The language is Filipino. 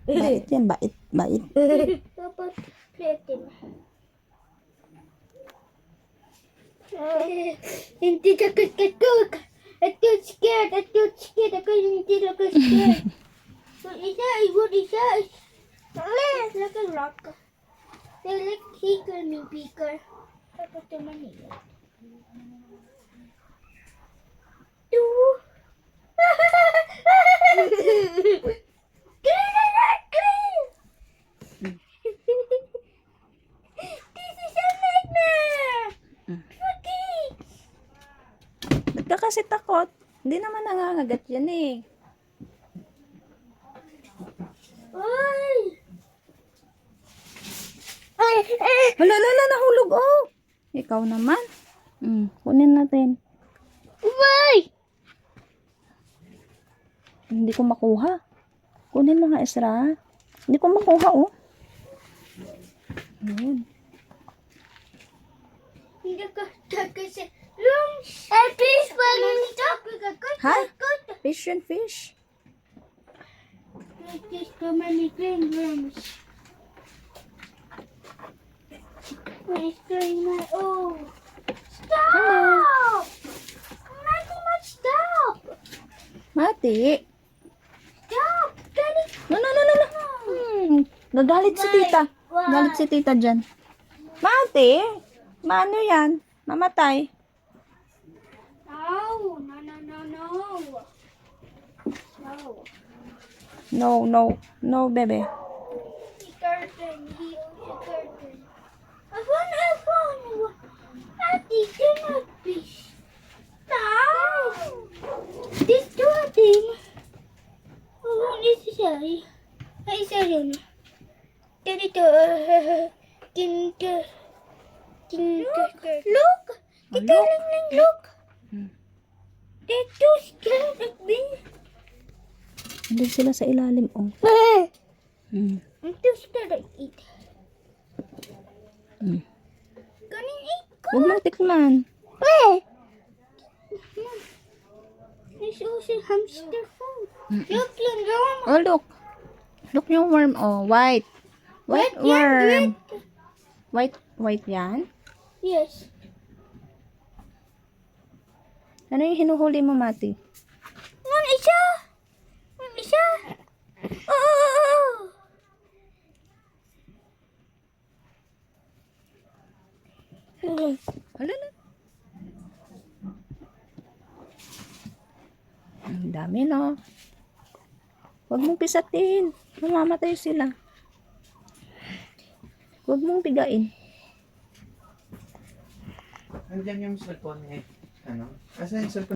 Bait yan, bait, bait. Dapat platin. Hindi takot katuk. I'm too scared. Ako hindi ako scared. What is that? It's like a rock. They like tickle me, Beaker. Tapos naman nila. This is a nightmare! Rocky! Ba't ka kasi takot? Hindi naman nangangagat yan eh. Ay! Hala, nahulog oh. Ikaw naman. Kunin natin. Why? Hindi ko makuha. Kunin mo nga, Ezra. Hindi ko makuha oh. Ayun. Hindi ko kasi please, stop. Ha? Fish and fish. There's so many grams. Where's going my Stop! Nothing much stop! Mati. Stop! Daddy! No. Gagalit si tita. Why? Galit si tita dyan. Mati. Maano yan? Mamatay. No. No, bebe. The curtain. He owns the curtain. I found. Daddy, do not fish. Stop! This thing. What is it say? I said it. Daddy, look! The darling, look! They're too scared of me. Andun sila sa ilalim oh. I'm too scared to eat. Kanin eat ko. Huwag mong tikman. There's also hamster food. Look, Lindrom. Oh, look. Look yung worm oh. White. White worm. White yan? Yes. Ano yung hinuhuli mo, Mati? One isa. Oh. Hala na. Ang dami, no? Huwag mong pisatin. Mamamatay sila. Huwag mong bigain. Nandiyan yung cellphone eh. Ano? Asa yung cellphone?